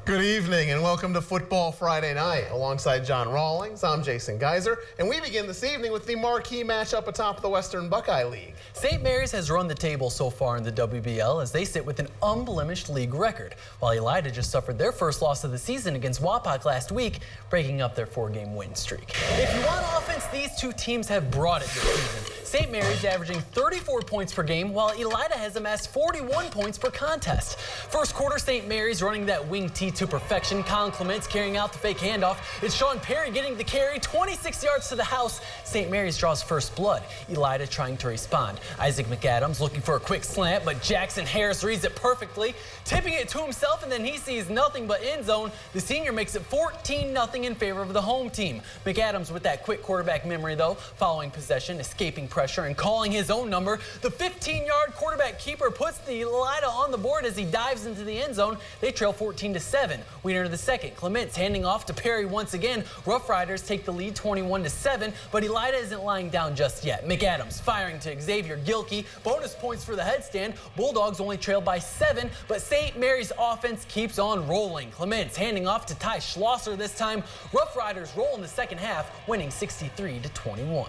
Good evening and welcome to Football Friday Night. Alongside John Rawlings, I'm Jason Geiser, and we begin this evening with the marquee matchup atop the Western Buckeye League. St. Mary's has run the table so far in the WBL as they sit with an unblemished league record, while Elida just suffered their first loss of the season against Wapak last week, breaking up their 4-game win streak. If you want offense, these two teams have brought it this season. St. Mary's averaging 34 points per game, while Elida has amassed 41 points per contest. First quarter, St. Mary's running that wing tee to perfection. Colin Clements carrying out the fake handoff. It's Sean Perry getting the carry, 26 yards to the house. St. Mary's draws first blood. Elida trying to respond. Isaac McAdams looking for a quick slant, but Jackson Harris reads it perfectly, tipping it to himself, and then he sees nothing but end zone. The senior makes it 14-0 in favor of the home team. McAdams with that quick quarterback memory, though, following possession, escaping pressure, and calling his own number. The 15-yard quarterback keeper puts the Elida on the board as he dives into the end zone. They trail 14-7. We enter the second. Clements handing off to Perry once again. Rough Riders take the lead 21-7, but Elida isn't lying down just yet. McAdams firing to Xavier Gilkey. Bonus points for the headstand. Bulldogs only trail by 7, but St. Mary's offense keeps on rolling. Clements handing off to Ty Schlosser this time. Rough Riders roll in the second half, winning 63-21.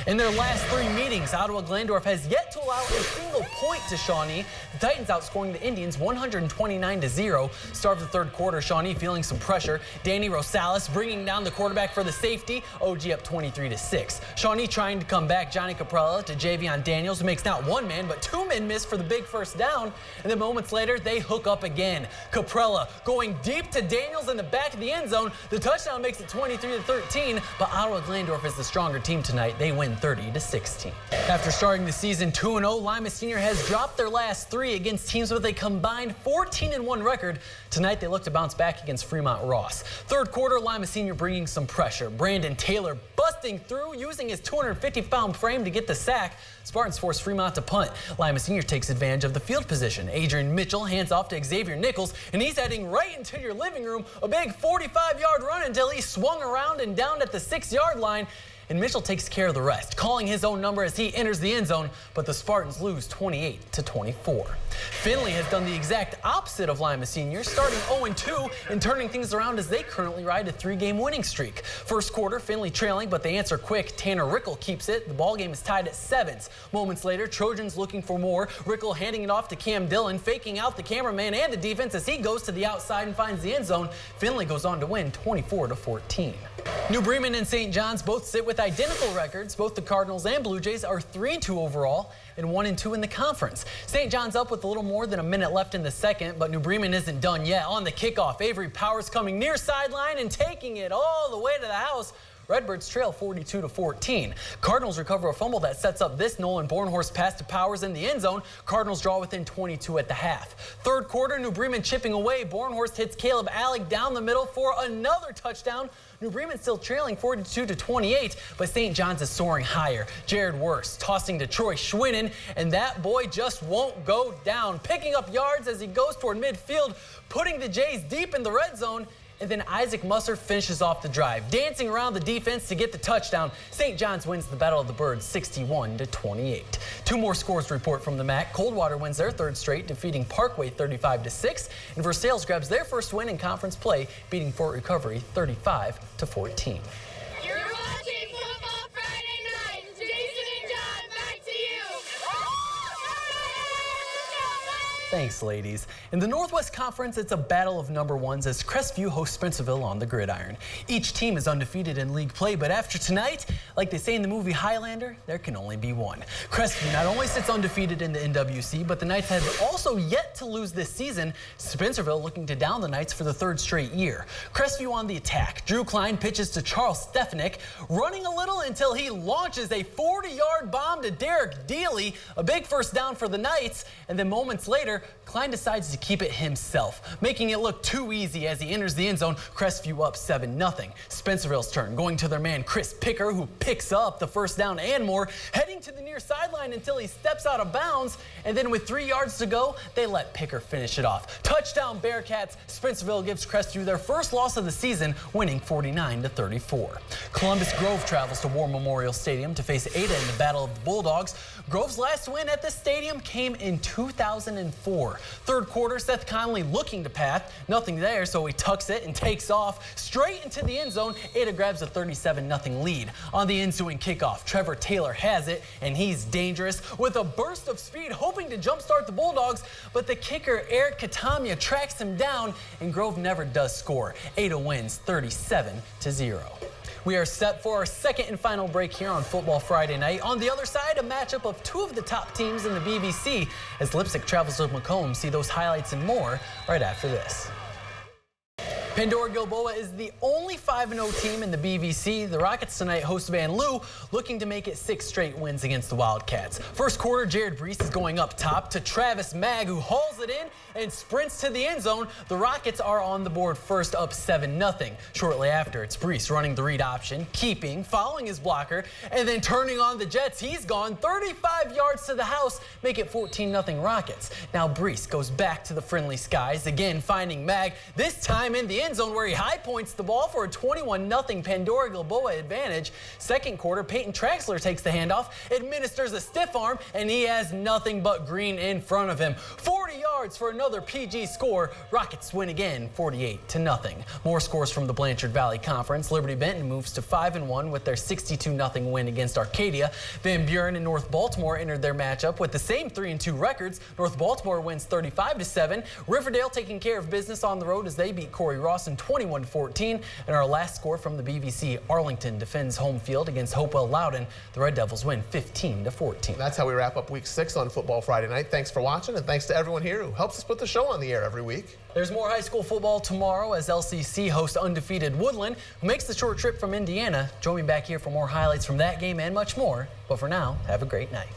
In their last 3 meetings, Ottawa Glandorf has yet to allow a single point to Shawnee. The Titans outscoring the Indians 129-0. Start of the third quarter, Shawnee feeling some pressure. Danny Rosales bringing down the quarterback for the safety. OG up 23-6. Shawnee trying to come back. Johnny Caprella to Javion Daniels, who makes not 1 man, but 2 men miss for the big first down. And then moments later, they hook up again. Caprella going deep to Daniels in the back of the end zone. The touchdown makes it 23-13, but Ottawa Glandorf is the stronger team tonight. They win 30-16. After starting the season 2-0, Lima Senior has dropped their last 3 against teams with a combined 14-1 record. Tonight, they look to bounce back against Fremont Ross. Third quarter, Lima Senior bringing some pressure. Brandon Taylor busting through, using his 250-pound frame to get the sack. Spartans force Fremont to punt. Lima Senior takes advantage of the field position. Adrian Mitchell hands off to Xavier Nichols, and he's heading right into your living room. A big 45-yard run until he swung around and down at the 6-yard line. And Mitchell takes care of the rest, calling his own number as he enters the end zone, but the Spartans lose 28-24. Finley has done the exact opposite of Lima Senior, starting 0-2 and turning things around as they currently ride a 3-game winning streak. First quarter, Finley trailing, but they answer quick. Tanner Rickle keeps it. The ballgame is tied at 7s. Moments later, Trojans looking for more. Rickle handing it off to Cam Dillon, faking out the cameraman and the defense as he goes to the outside and finds the end zone. Finley goes on to win 24-14. New Bremen and St. John's both sit with identical records. Both the Cardinals and Blue Jays are 3-2 overall and 1-2 in the conference. St. John's up with a little more than a minute left in the second, but New Bremen isn't done yet. On the kickoff, Avery Powers coming near sideline and taking it all the way to the house. Redbirds trail 42-14. Cardinals recover a fumble that sets up this Nolan Bornhorst pass to Powers in the end zone. Cardinals draw within 22 at the half. Third quarter, New Bremen chipping away. Bornhorst hits Caleb Alec down the middle for another touchdown. New Bremen still trailing 42-28, but St. John's is soaring higher. Jared Wurst tossing to Troy Schwinnen, and that boy just won't go down. Picking up yards as he goes toward midfield, putting the Jays deep in the red zone. And then Isaac Musser finishes off the drive, dancing around the defense to get the touchdown. St. John's wins the Battle of the Birds 61-28. 2 more scores to report from the MAC. Coldwater wins their 3rd straight, defeating Parkway 35-6. And Versailles grabs their first win in conference play, beating Fort Recovery 35-14. You're watching Football Friday Night. Jason and John, back to you. Thanks, ladies. In the Northwest Conference, it's a battle of number 1s as Crestview hosts Spencerville on the gridiron. Each team is undefeated in league play, but after tonight, like they say in the movie Highlander, there can only be one. Crestview not only sits undefeated in the NWC, but the Knights have also yet to lose this season. Spencerville looking to down the Knights for the 3rd straight year. Crestview on the attack. Drew Klein pitches to Charles Stefanik, running a little until he launches a 40-yard bomb to Derek Dealey, a big first down for the Knights, and then moments later, Klein decides to keep it himself, making it look too easy as he enters the end zone. Crestview up 7-0. Spencerville's turn, going to their man Chris Picker, who picks up the first down and more, heading to the near sideline until he steps out of bounds, and then with 3 yards to go, they let Picker finish it off. Touchdown Bearcats. Spencerville gives Crestview their first loss of the season, winning 49-34. Columbus Grove travels to War Memorial Stadium to face Ada in the Battle of the Bulldogs. Grove's last win at this stadium came in 2004. 4. Third quarter, Seth Conley looking to pass. Nothing there, so he tucks it and takes off straight into the end zone. Ada grabs a 37-0 lead. On the ensuing kickoff, Trevor Taylor has it, and he's dangerous with a burst of speed, hoping to jumpstart the Bulldogs, but the kicker, Eric Katamia, tracks him down, and Grove never does score. Ada wins 37-0. We are set for our second and final break here on Football Friday Night. On the other side, a matchup of two of the top teams in the BVC as Lipsick travels to Macomb. See those highlights and more right after this. Pandora Gilboa is the only 5-0 team in the BVC. The Rockets tonight host Van Loo, looking to make it 6 straight wins against the Wildcats. First quarter, Jared Brees is going up top to Travis Mag, who hauls it in and sprints to the end zone. The Rockets are on the board first, up 7-0. Shortly after, it's Brees running the read option, keeping, following his blocker, and then turning on the Jets. He's gone 35 yards to the house, make it 14-0 Rockets. Now Brees goes back to the friendly skies, again finding Mag, this time in the end zone where he high points the ball for a 21-0 Pandora Gilboa advantage. Second quarter, Peyton Traxler takes the handoff, administers a stiff arm, and he has nothing but green in front of him. 40 yards for another PG score. Rockets win again, 48-0. More scores from the Blanchard Valley Conference. Liberty Benton moves to 5-1 with their 62-0 win against Arcadia. Van Buren and North Baltimore entered their matchup with the same 3-2 records. North Baltimore wins 35-7. Riverdale taking care of business on the road as they beat Corey Ross in 21-14. And our last score from the BVC, Arlington defends home field against Hopewell Loudon. The Red Devils win 15-14. That's how we wrap up week 6 on Football Friday Night. Thanks for watching, and thanks to everyone here who helps us put the show on the air every week. There's more high school football tomorrow as LCC hosts undefeated Woodland, who makes the short trip from Indiana. Join me back here for more highlights from that game and much more. But for now, have a great night.